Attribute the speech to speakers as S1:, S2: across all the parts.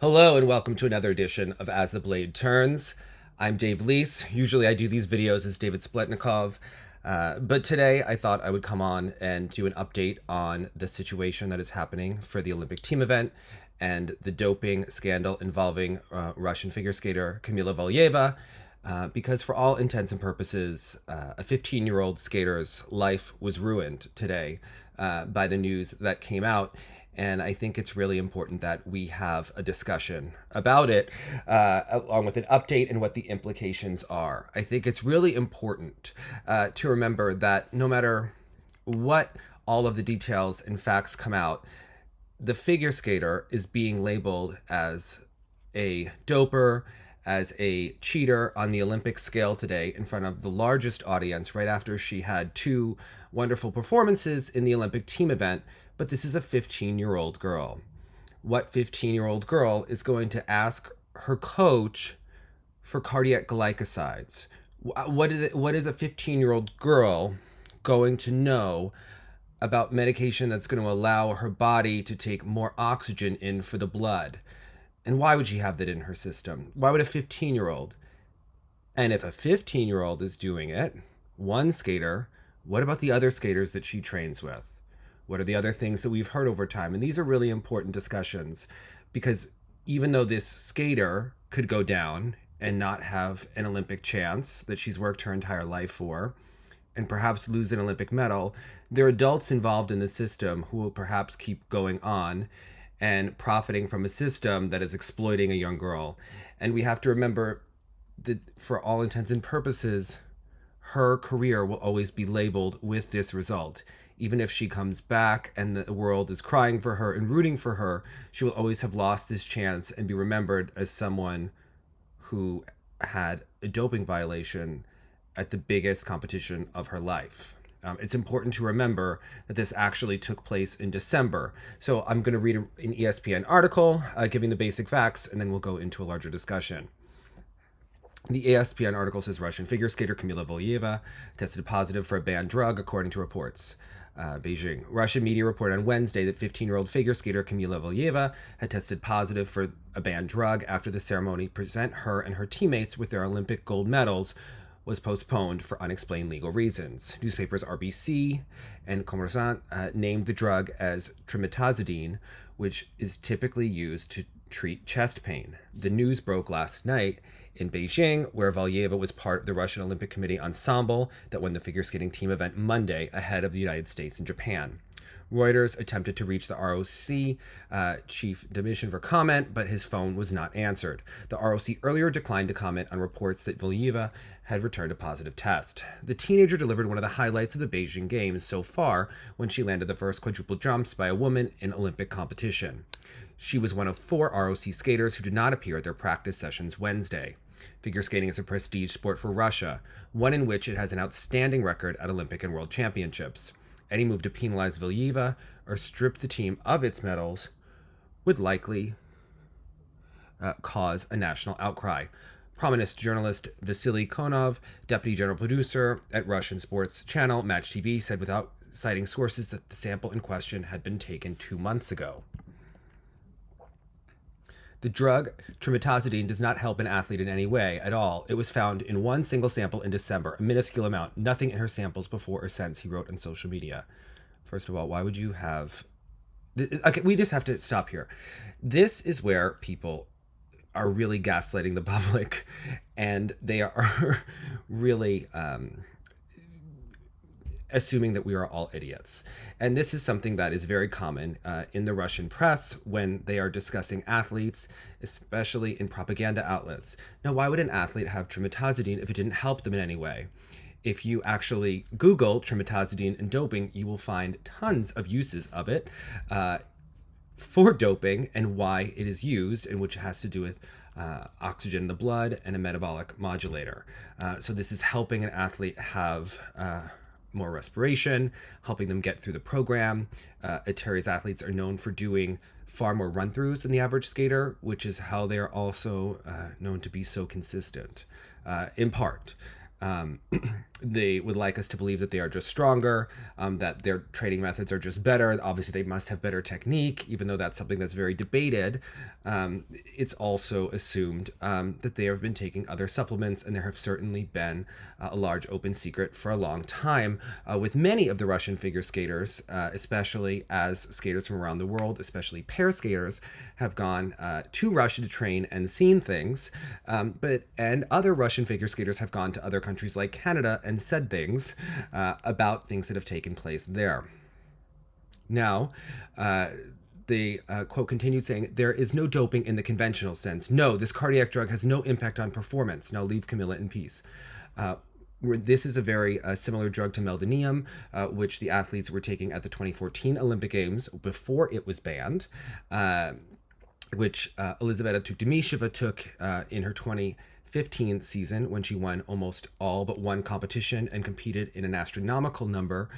S1: Hello and welcome to another edition of As the Blade Turns. I'm Dave Leese. Usually I do these videos as David Spletnikov, but today I thought I would come on and do an update on the situation that is happening for the Olympic team event and the doping scandal involving Russian figure skater Kamila Valieva, because for all intents and purposes, a 15-year-old skater's life was ruined today by the news that came out. And I think it's really important that we have a discussion about it, along with an update and what the implications are. I think it's really important to remember that no matter what all of the details and facts come out, the figure skater is being labeled as a doper, as a cheater on the Olympic scale today in front of the largest audience right after she had two wonderful performances in the Olympic team event. But this is a 15-year-old girl. What 15-year-old girl is going to ask her coach for cardiac glycosides? What is a 15-year-old girl going to know about medication that's going to allow her body to take more oxygen in for the blood? And why would she have that in her system? Why would a 15-year-old? And if a 15-year-old is doing it, one skater, what about the other skaters that she trains with? What are the other things that we've heard over time? And these are really important discussions because even though this skater could go down and not have an Olympic chance that she's worked her entire life for, and perhaps lose an Olympic medal, there are adults involved in the system who will perhaps keep going on and profiting from a system that is exploiting a young girl. And we have to remember that for all intents and purposes, her career will always be labeled with this result. Even if she comes back and the world is crying for her and rooting for her, she will always have lost this chance and be remembered as someone who had a doping violation at the biggest competition of her life. It's important to remember that this actually took place in December. So I'm going to read an ESPN article giving the basic facts, and then we'll go into a larger discussion. The ESPN article says Russian figure skater Kamila Valieva tested positive for a banned drug, according to reports. Beijing. Russian media reported on Wednesday that 15-year-old figure skater Kamila Valieva had tested positive for a banned drug after the ceremony to present her and her teammates with their Olympic gold medals was postponed for unexplained legal reasons. Newspapers RBC and Kommersant named the drug as Trimetazidine, which is typically used to treat chest pain. The news broke last night in Beijing, where Valieva was part of the Russian Olympic Committee ensemble that won the figure skating team event Monday ahead of the United States and Japan. Reuters attempted to reach the ROC chief de mission for comment, but his phone was not answered. The ROC earlier declined to comment on reports that Valieva had returned a positive test. The teenager delivered one of the highlights of the Beijing Games so far when she landed the first quadruple jumps by a woman in Olympic competition. She was one of 4 ROC skaters who did not appear at their practice sessions Wednesday. Figure skating is a prestige sport for Russia, one in which it has an outstanding record at Olympic and World Championships. Any move to penalize Valieva or strip the team of its medals would likely cause a national outcry. Prominent journalist Vasily Konov, deputy general producer at Russian sports channel Match TV, said without citing sources that the sample in question had been taken 2 months ago. The drug, Trimetazidine, does not help an athlete in any way at all. It was found in one single sample in December, a minuscule amount, nothing in her samples before or since, he wrote on social media. First of all, why would you have... Okay, we just have to stop here. This is where people are really gaslighting the public, and they are really... assuming that we are all idiots. And this is something that is very common in the Russian press when they are discussing athletes, especially in propaganda outlets. Now, why would an athlete have Trimetazidine if it didn't help them in any way? If you actually Google Trimetazidine and doping, you will find tons of uses of it for doping and why it is used, and which has to do with oxygen in the blood and a metabolic modulator. So this is helping an athlete have... more respiration, helping them get through the program. Eteri's athletes are known for doing far more run-throughs than the average skater, which is how they are also known to be so consistent, in part. They would like us to believe that they are just stronger, that their training methods are just better. Obviously, they must have better technique, even though that's something that's very debated. It's also assumed that they have been taking other supplements, and there have certainly been a large open secret for a long time with many of the Russian figure skaters, especially as skaters from around the world, especially pair skaters, have gone to Russia to train and seen things. And other Russian figure skaters have gone to other countries like Canada and said things about things that have taken place there. Now, the quote continued saying, "There is no doping in the conventional sense. No, this cardiac drug has no impact on performance. Now leave Kamila in peace." This is a very similar drug to meldonium, which the athletes were taking at the 2014 Olympic Games before it was banned, which Elizaveta Tukdamisheva took in her 2015 season when she won almost all but one competition and competed in an astronomical number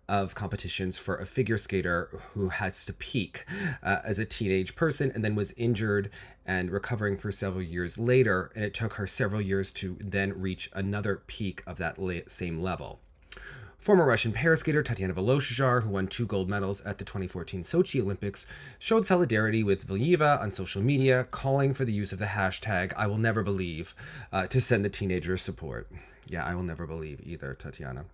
S1: of competitions for a figure skater who has to peak as a teenage person and then was injured and recovering for several years later. And it took her several years to then reach another peak of that same level. Former Russian pair skater Tatiana Voloshyzhar, who won 2 gold medals at the 2014 Sochi Olympics, showed solidarity with Valieva on social media, calling for the use of the hashtag #IWillNeverBelieve to send the teenagers support. Yeah, I will never believe either, Tatiana.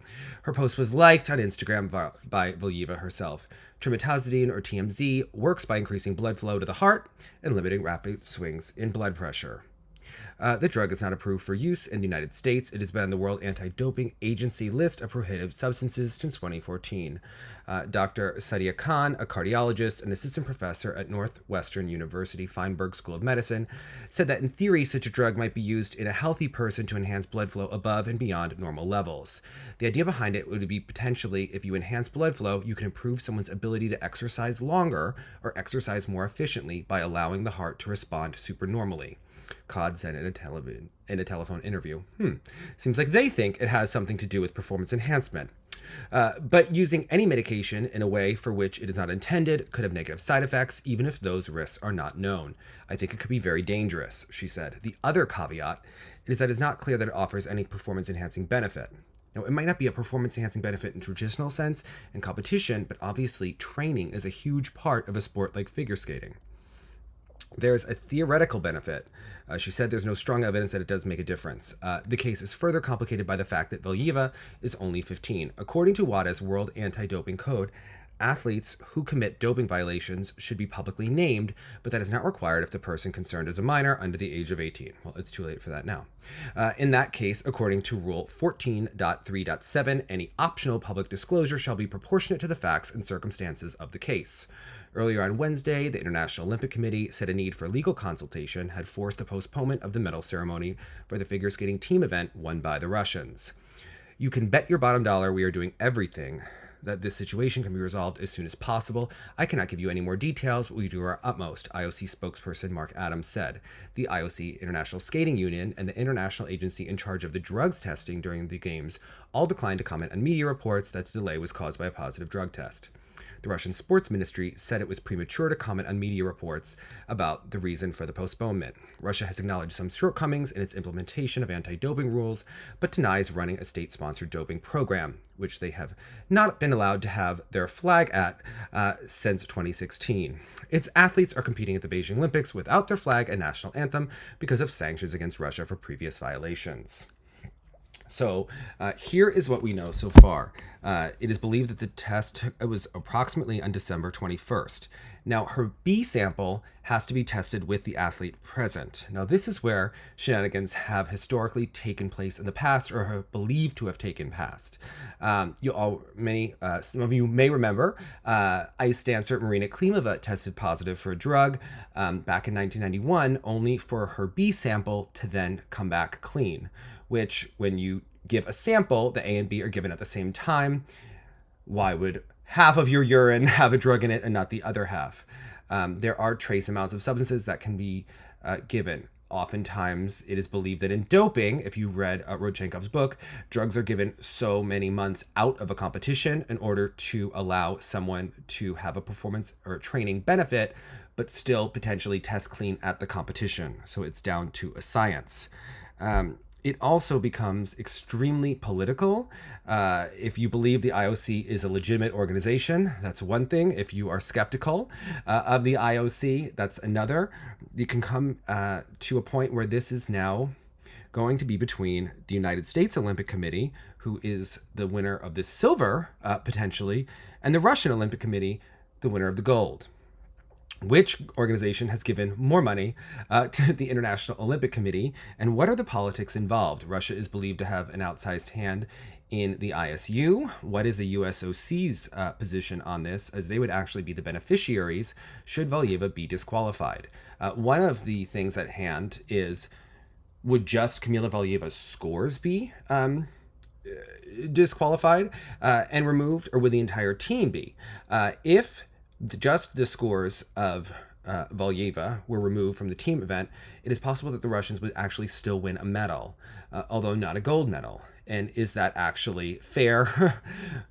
S1: Her post was liked on Instagram by Valieva herself. Trimetazidine, or TMZ, works by increasing blood flow to the heart and limiting rapid swings in blood pressure. The drug is not approved for use in the United States. It has been on the World Anti-Doping Agency list of prohibited substances since 2014. Dr. Sadia Khan, a cardiologist and assistant professor at Northwestern University Feinberg School of Medicine, said that in theory, such a drug might be used in a healthy person to enhance blood flow above and beyond normal levels. The idea behind it would be potentially, if you enhance blood flow, you can improve someone's ability to exercise longer or exercise more efficiently by allowing the heart to respond supernormally. Cod said in a telephone interview. Seems like they think it has something to do with performance enhancement. But using any medication in a way for which it is not intended could have negative side effects, even if those risks are not known. I think it could be very dangerous, she said. The other caveat is that it is not clear that it offers any performance-enhancing benefit. Now, it might not be a performance-enhancing benefit in traditional sense in competition, but obviously training is a huge part of a sport like figure skating. There's a theoretical benefit. She said there's no strong evidence that it does make a difference. The case is further complicated by the fact that Valieva is only 15. According to WADA's World Anti-Doping Code, athletes who commit doping violations should be publicly named, but that is not required if the person concerned is a minor under the age of 18. Well, it's too late for that now. In that case, according to Rule 14.3.7, any optional public disclosure shall be proportionate to the facts and circumstances of the case. Earlier on Wednesday, the International Olympic Committee said a need for legal consultation had forced the postponement of the medal ceremony for the figure skating team event won by the Russians. You can bet your bottom dollar we are doing everything that this situation can be resolved as soon as possible. I cannot give you any more details, but we do our utmost, IOC spokesperson Mark Adams said. The IOC, International Skating Union, and the international agency in charge of the drugs testing during the Games all declined to comment on media reports that the delay was caused by a positive drug test. The Russian Sports Ministry said it was premature to comment on media reports about the reason for the postponement. Russia has acknowledged some shortcomings in its implementation of anti-doping rules, but denies running a state-sponsored doping program, which they have not been allowed to have their flag at since 2016. Its athletes are competing at the Beijing Olympics without their flag and national anthem because of sanctions against Russia for previous violations. So here is what we know so far. It is believed that the test was approximately on December 21st. Now, her B sample has to be tested with the athlete present. Now, this is where shenanigans have historically taken place in the past or are believed to have taken past. Some of you may remember ice dancer Marina Klimova tested positive for a drug back in 1991, only for her B sample to then come back clean, which when you give a sample, the A and B are given at the same time. Why would half of your urine have a drug in it and not the other half? There are trace amounts of substances that can be given. Oftentimes, it is believed that in doping, if you read Rodchenkov's book, drugs are given so many months out of a competition in order to allow someone to have a performance or training benefit, but still potentially test clean at the competition. So it's down to a science. it also becomes extremely political. If you believe the IOC is a legitimate organization, that's one thing. If you are skeptical of the IOC, that's another. You can come to a point where this is now going to be between the United States Olympic Committee, who is the winner of the silver, potentially, and the Russian Olympic Committee, the winner of the gold. Which organization has given more money to the International Olympic Committee, and what are the politics involved? Russia is believed to have an outsized hand in the ISU. What is the USOC's position on this, as they would actually be the beneficiaries should Valieva be disqualified? One of the things at hand is, would just Kamila Valieva's scores be disqualified and removed, or would the entire team be? If just the scores of Valieva were removed from the team event, it is possible that the Russians would actually still win a medal, although not a gold medal. And is that actually fair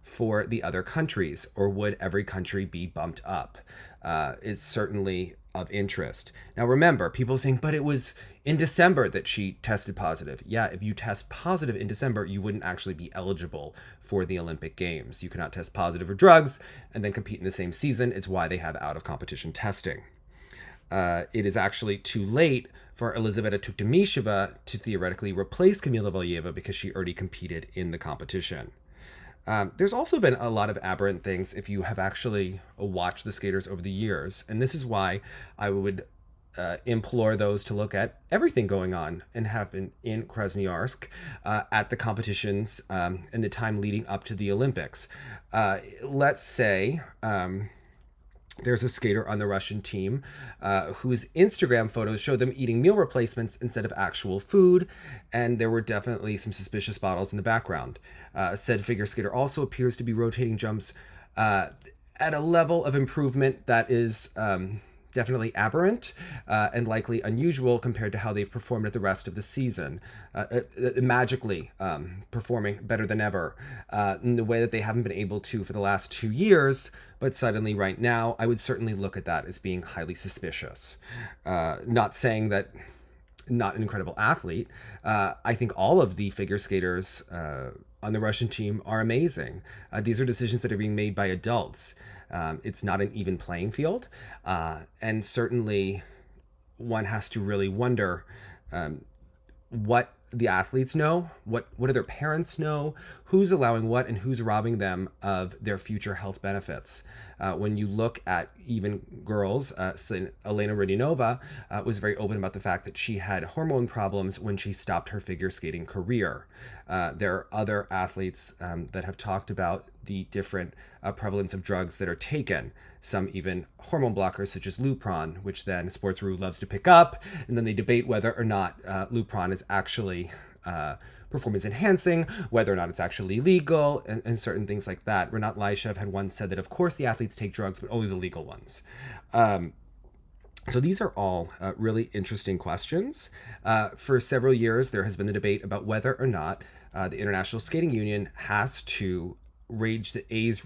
S1: for the other countries, or would every country be bumped up? It's certainly of interest. Now remember, people saying, but it was in December that she tested positive. Yeah, if you test positive in December, you wouldn't actually be eligible for the Olympic Games. You cannot test positive for drugs and then compete in the same season. It's why they have out-of-competition testing. It is actually too late for Elizaveta Tuktamisheva to theoretically replace Kamila Valieva because she already competed in the competition. There's also been a lot of aberrant things if you have actually watched the skaters over the years. And this is why I would implore those to look at everything going on and happen in Krasnoyarsk at the competitions in the time leading up to the Olympics. Let's say there's a skater on the Russian team whose Instagram photos showed them eating meal replacements instead of actual food, and there were definitely some suspicious bottles in the background. Said figure skater also appears to be rotating jumps at a level of improvement that is definitely aberrant and likely unusual compared to how they've performed at the rest of the season. Magically performing better than ever in the way that they haven't been able to for the last 2 years, but suddenly right now, I would certainly look at that as being highly suspicious. Not saying that not an incredible athlete. I think all of the figure skaters on the Russian team are amazing. These are decisions that are being made by adults. It's not an even playing field. And certainly one has to really wonder what the athletes know, what do their parents know, who's allowing what, and who's robbing them of their future health benefits. When you look at even girls, Elena Rodionova was very open about the fact that she had hormone problems when she stopped her figure skating career. There are other athletes that have talked about the different prevalence of drugs that are taken, some even hormone blockers such as Lupron, which then Sports.ru loves to pick up, and then they debate whether or not Lupron is actually performance enhancing, whether or not it's actually legal, and certain things like that. Renat Laishev had once said that, of course, the athletes take drugs, but only the legal ones. So these are all really interesting questions. For several years, there has been the debate about whether or not the International Skating Union has to raise the age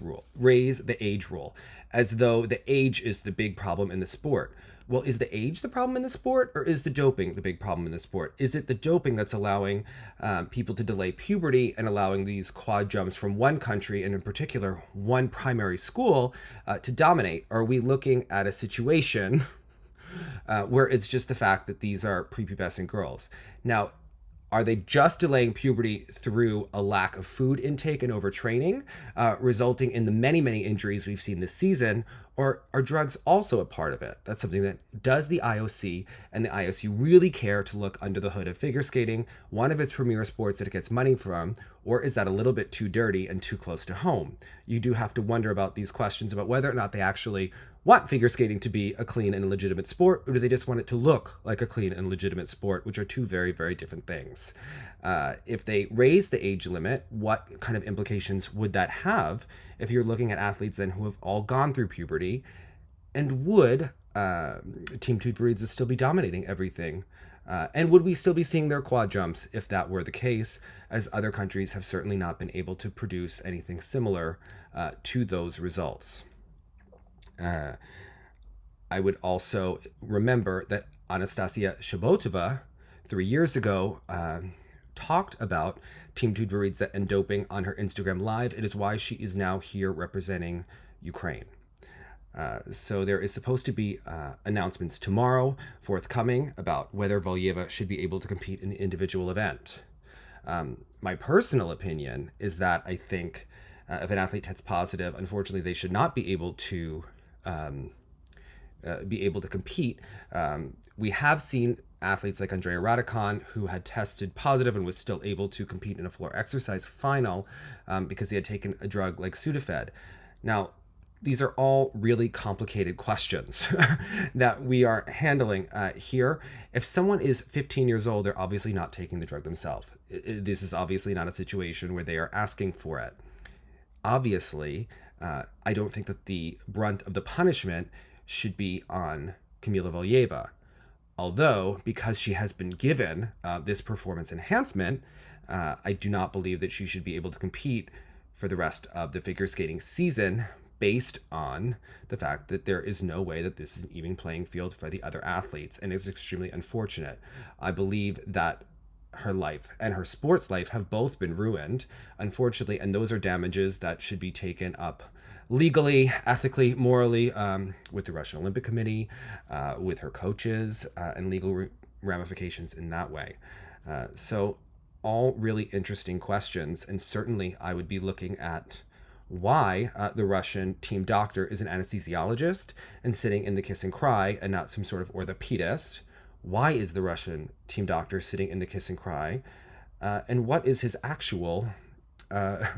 S1: rule, as though the age is the big problem in the sport. Well, is the age the problem in the sport, or is the doping the big problem in the sport? Is it the doping that's allowing people to delay puberty and allowing these quad jumps from one country, and in particular one primary school, to dominate? Or are we looking at a situation where it's just the fact that these are prepubescent girls? Now, are they just delaying puberty through a lack of food intake and overtraining, resulting in the many, many injuries we've seen this season? Or are drugs also a part of it? That's something that, does the IOC and the IOC really care to look under the hood of figure skating, one of its premier sports that it gets money from, or is that a little bit too dirty and too close to home? You do have to wonder about these questions about whether or not they actually want figure skating to be a clean and legitimate sport, or do they just want it to look like a clean and legitimate sport, which are two very, very different things. If they raise the age limit, what kind of implications would that have if you're looking at athletes then who have all gone through puberty? And would Team Tutberidze still be dominating everything? And would we still be seeing their quad jumps if that were the case, as other countries have certainly not been able to produce anything similar to those results? I would also remember that Anastasia Shabotova 3 years ago talked about Team Tutberidze and doping on her Instagram Live. It is why she is now here representing Ukraine. So there is supposed to be announcements tomorrow forthcoming about whether Valieva should be able to compete in the individual event. My personal opinion is that I think if an athlete tests positive, unfortunately, they should not be able to compete. We have seen athletes like Andrea Radikon, who had tested positive and was still able to compete in a floor exercise final because he had taken a drug like Sudafed. Now, these are all really complicated questions that we are handling here. If someone is 15 years old, they're obviously not taking the drug themselves. This is obviously not a situation where they are asking for it. Obviously, I don't think that the brunt of the punishment should be on Kamila Valieva. Although, because she has been given this performance enhancement, I do not believe that she should be able to compete for the rest of the figure skating season, based on the fact that there is no way that this is an even playing field for the other athletes, and it's extremely unfortunate. I believe that her life and her sports life have both been ruined, unfortunately, and those are damages that should be taken up legally, ethically, morally, with the Russian Olympic Committee, with her coaches, and legal ramifications in that way. So all really interesting questions, and certainly I would be looking at why the Russian team doctor is an anesthesiologist and sitting in the kiss and cry and not some sort of orthopedist. Why is the Russian team doctor sitting in the kiss and cry? And what is his actual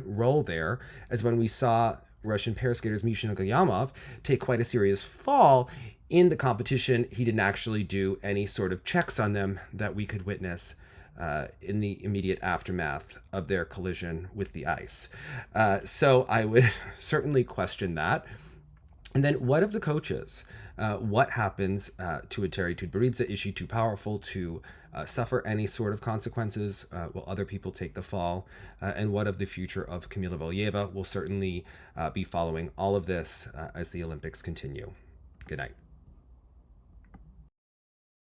S1: role there? As when we saw Russian pair skaters Misha Nagalyamov take quite a serious fall in the competition, he didn't actually do any sort of checks on them that we could witness in the immediate aftermath of their collision with the ice. So I would certainly question that. And then what of the coaches? What happens to Eteri Tutberidze? Is she too powerful to suffer any sort of consequences? Will other people take the fall? And what of the future of Kamila Valieva? We'll certainly be following all of this as the Olympics continue. Good night.